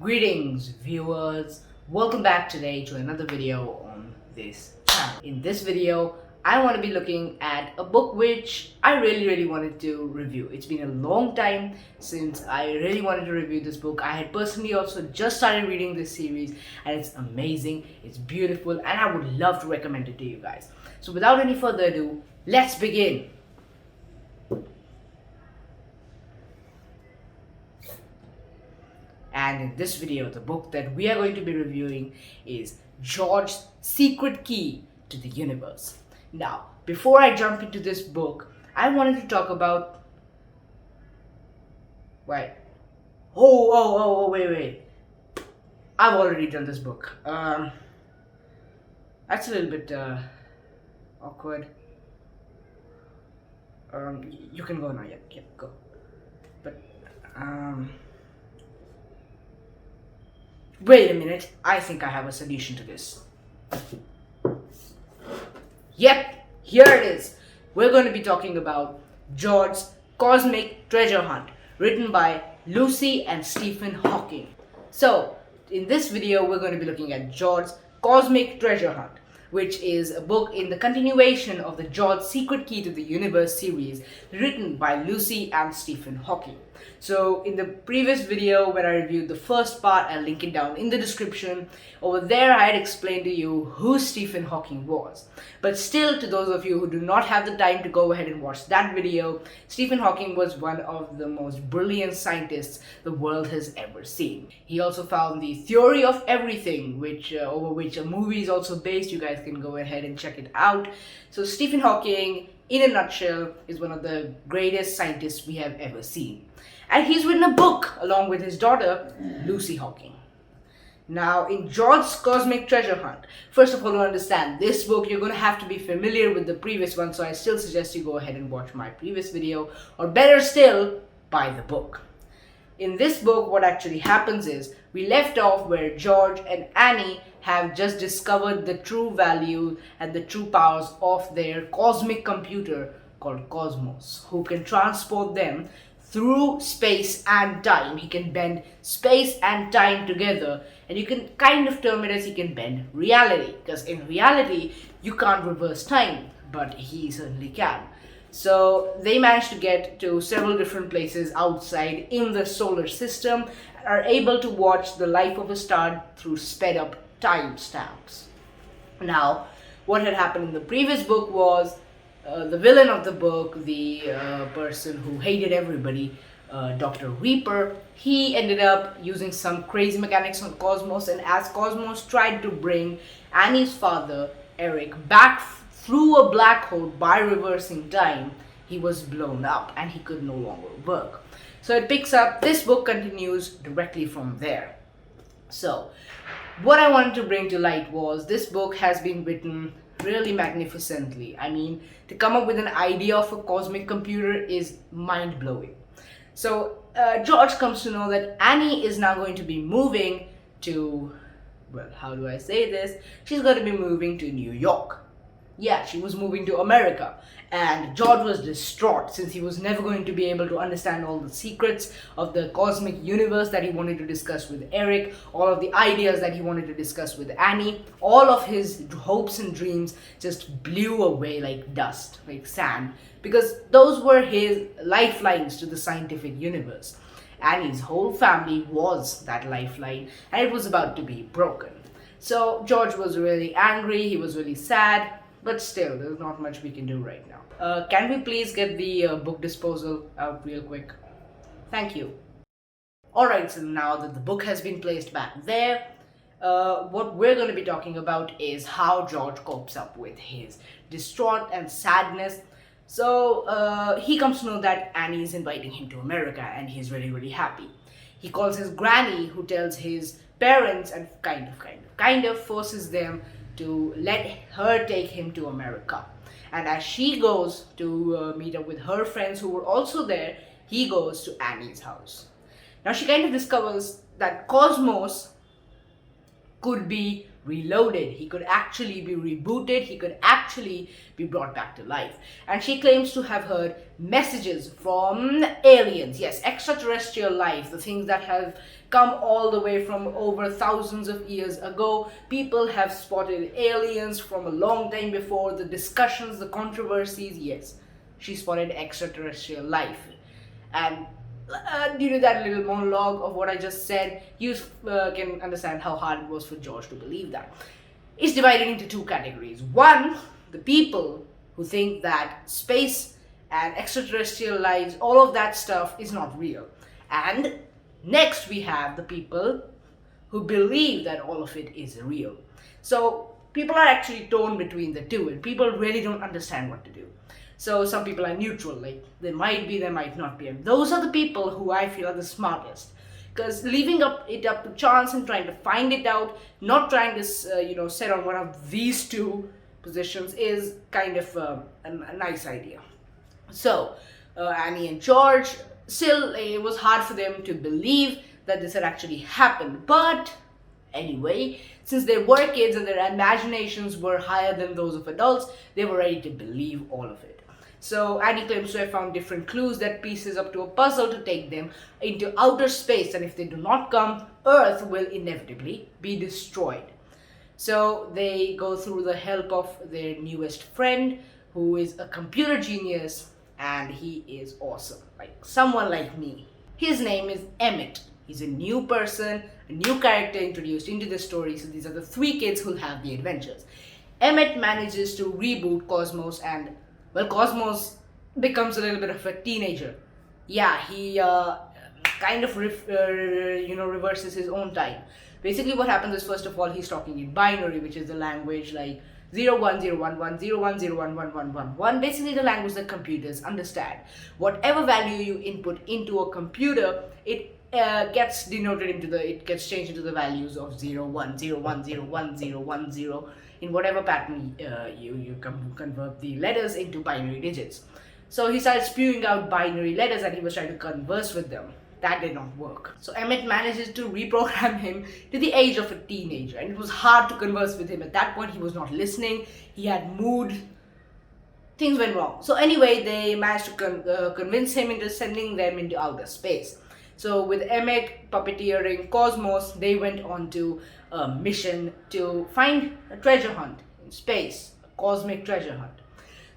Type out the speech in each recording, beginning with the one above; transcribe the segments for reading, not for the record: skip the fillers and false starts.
Greetings viewers, welcome back today to another video on this channel. In this video, I want to be looking at a book which I really wanted to review. It's been a long time since I really wanted to review this book. I had personally also just started reading this series and it's amazing, it's beautiful, and I would love to recommend it to you guys. So without any further ado, let's begin. And in this video, the book that we are going to be reviewing is George's Secret Key to the Universe. Now, before I jump into this book, I wanted to talk about... Wait. Wait. I've already done this book. That's a little bit awkward. You can go now, yeah, go. But, wait a minute, I think I have a solution to this. Yep, here it is. We're going to be talking about George's Cosmic Treasure Hunt, written by Lucy and Stephen Hawking. So, in this video, we're going to be looking at George's Cosmic Treasure Hunt, which is a book in the continuation of the George's Secret Key to the Universe series, written by Lucy and Stephen Hawking. So in the previous video when I reviewed the first part, I'll link it down in the description. Over there I had explained to you who Stephen Hawking was. But still, to those of you who do not have the time to go ahead and watch that video, Stephen Hawking was one of the most brilliant scientists the world has ever seen. He also found the theory of everything, over which a movie is also based. You guys can go ahead and check it out. So Stephen Hawking, in a nutshell, is one of the greatest scientists we have ever seen. And he's written a book along with his daughter, Lucy Hawking. Now, in George's Cosmic Treasure Hunt, first of all, to understand this book, you're going to have to be familiar with the previous one, so I still suggest you go ahead and watch my previous video, or better still, buy the book. In this book, what actually happens is, we left off where George and Annie have just discovered the true value and the true powers of their cosmic computer called Cosmos, who can transport them through space and time. He can bend space and time together, and you can kind of term it as he can bend reality, because in reality you can't reverse time, but he certainly can. So they managed to get to several different places outside in the solar system and are able to watch the life of a star through sped up time stamps. Now, what had happened in the previous book was the villain of the book, the person who hated everybody, Dr. Reaper, he ended up using some crazy mechanics on Cosmos, and as Cosmos tried to bring Annie's father, Eric, back through a black hole by reversing time, he was blown up and he could no longer work. So it picks up, this book continues directly from there. So, what I wanted to bring to light was this book has been written really magnificently. I mean, to come up with an idea of a cosmic computer is mind-blowing. So George comes to know that Annie is now going to be moving to, well, how do I say this? She's going to be moving to New York. Yeah, she was moving to America, and George was distraught since he was never going to be able to understand all the secrets of the cosmic universe that he wanted to discuss with Eric, all of the ideas that he wanted to discuss with Annie. All of his hopes and dreams just blew away like dust, like sand, because those were his lifelines to the scientific universe. Annie's whole family was that lifeline, and it was about to be broken. So George was really angry, he was really sad. But still, there's not much we can do right now. Can we please get the book disposal out real quick? Thank you. Alright, so now that the book has been placed back there, what we're going to be talking about is how George copes up with his distraught and sadness. So he comes to know that Annie is inviting him to America, and he's really happy. He calls his granny, who tells his parents and kind of forces them to let her take him to America. And as she goes to meet up with her friends who were also there, he goes to Annie's house. Now she kind of discovers that Cosmos could be reloaded. He could actually be rebooted. He could actually be brought back to life. And she claims to have heard messages from aliens. Yes, extraterrestrial life, the things that have come all the way from over thousands of years ago. People have spotted aliens from a long time before. The discussions, the controversies, yes, she spotted extraterrestrial life. And due to that little monologue of what I just said, you can understand how hard it was for George to believe that. It's divided into two categories. One, the people who think that space and extraterrestrial lives, all of that stuff is not real. And next we have the people who believe that all of it is real. So people are actually torn between the two, and people really don't understand what to do. So some people are neutral, like they might be, they might not be. And those are the people who I feel are the smartest. Because leaving it up to chance and trying to find it out, not trying to set on one of these two positions is kind of a nice idea. So Annie and George, still it was hard for them to believe that this had actually happened. But anyway, since they were kids and their imaginations were higher than those of adults, they were ready to believe all of it. So Annie claims to have found different clues that pieces up to a puzzle to take them into outer space, and if they do not come, Earth will inevitably be destroyed. So they go through the help of their newest friend, who is a computer genius, and he is awesome, like someone like me. His name is Emmett. He's a new person, a new character introduced into the story, so these are the three kids who'll have the adventures. Emmett manages to reboot Cosmos, and well, Cosmos becomes a little bit of a teenager. Yeah, he kind of reverses his own time. Basically what happens is, first of all, he's talking in binary, which is the language like 01011 0101111, basically the language that computers understand. Whatever value you input into a computer, it gets changed into the values of 0101011010 in whatever pattern you convert the letters into binary digits. So he started spewing out binary letters and he was trying to converse with them. That did not work. So Emmett manages to reprogram him to the age of a teenager, and it was hard to converse with him. At that point, he was not listening. He had mood. Things went wrong. So anyway, they managed to convince him into sending them into outer space. So with Emmett puppeteering Cosmos, they went on to a mission to find a treasure hunt in space, a cosmic treasure hunt.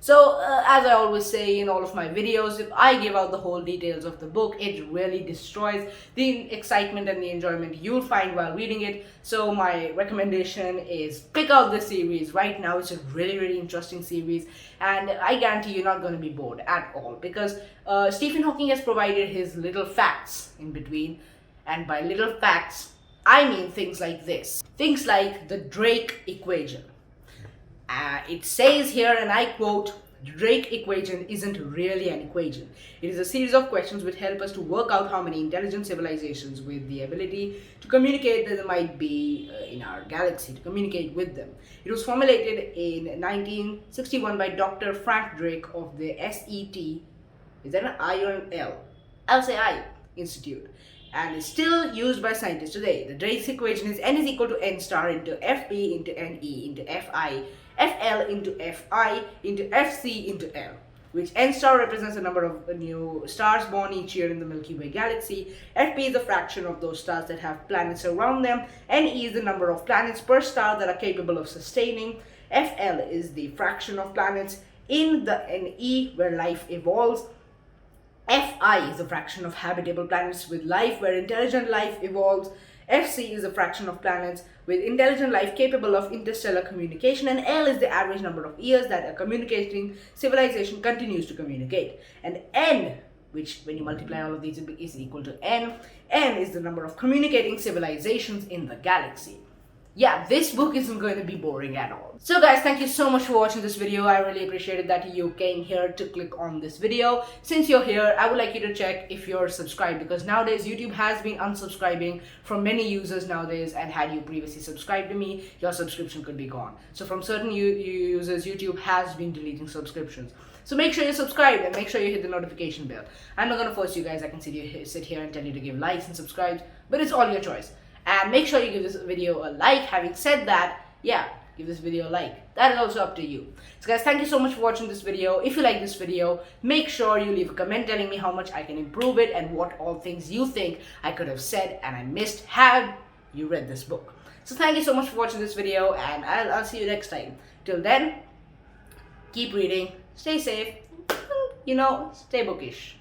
So as I always say in all of my videos, if I give out the whole details of the book, it really destroys the excitement and the enjoyment you'll find while reading it. So my recommendation is pick out this series right now. It's a really, really interesting series, and I guarantee you're not going to be bored at all, because Stephen Hawking has provided his little facts in between, and by little facts, I mean things like this. Things like the Drake equation. It says here, and I quote, "The Drake equation isn't really an equation. It is a series of questions which help us to work out how many intelligent civilizations with the ability to communicate that there might be in our galaxy, to communicate with them." It was formulated in 1961 by Dr. Frank Drake of the SET, is that an I or an L? I'll say I, Institute, and is still used by scientists today. The Drake's equation is n is equal to n star into fp into ne into fi, fl into fi into fc into l, which n star represents the number of new stars born each year in the Milky Way galaxy. Fp is a fraction of those stars that have planets around them. Ne is the number of planets per star that are capable of sustaining. Fl is the fraction of planets in the Ne where life evolves. Fi is a fraction of habitable planets with life where intelligent life evolves. Fc is a fraction of planets with intelligent life capable of interstellar communication, and L is the average number of years that a communicating civilization continues to communicate. And N, which when you multiply all of these is equal to N is the number of communicating civilizations in the galaxy. Yeah, this book isn't going to be boring at all. So guys, thank you so much for watching this video. I really appreciated that you came here to click on this video. Since you're here, I would like you to check if you're subscribed, because nowadays YouTube has been unsubscribing from many users nowadays, and had you previously subscribed to me, your subscription could be gone. So from certain users, YouTube has been deleting subscriptions. So make sure you're subscribed and make sure you hit the notification bell. I'm not going to force you guys. I can sit here and tell you to give likes and subscribe, but it's all your choice. And make sure you give this video a like. Having said that, yeah, give this video a like. That is also up to you. So guys, thank you so much for watching this video. If you like this video, make sure you leave a comment telling me how much I can improve it and what all things you think I could have said and I missed had you read this book. So thank you so much for watching this video, and I'll see you next time. Till then, keep reading, stay safe, stay bookish.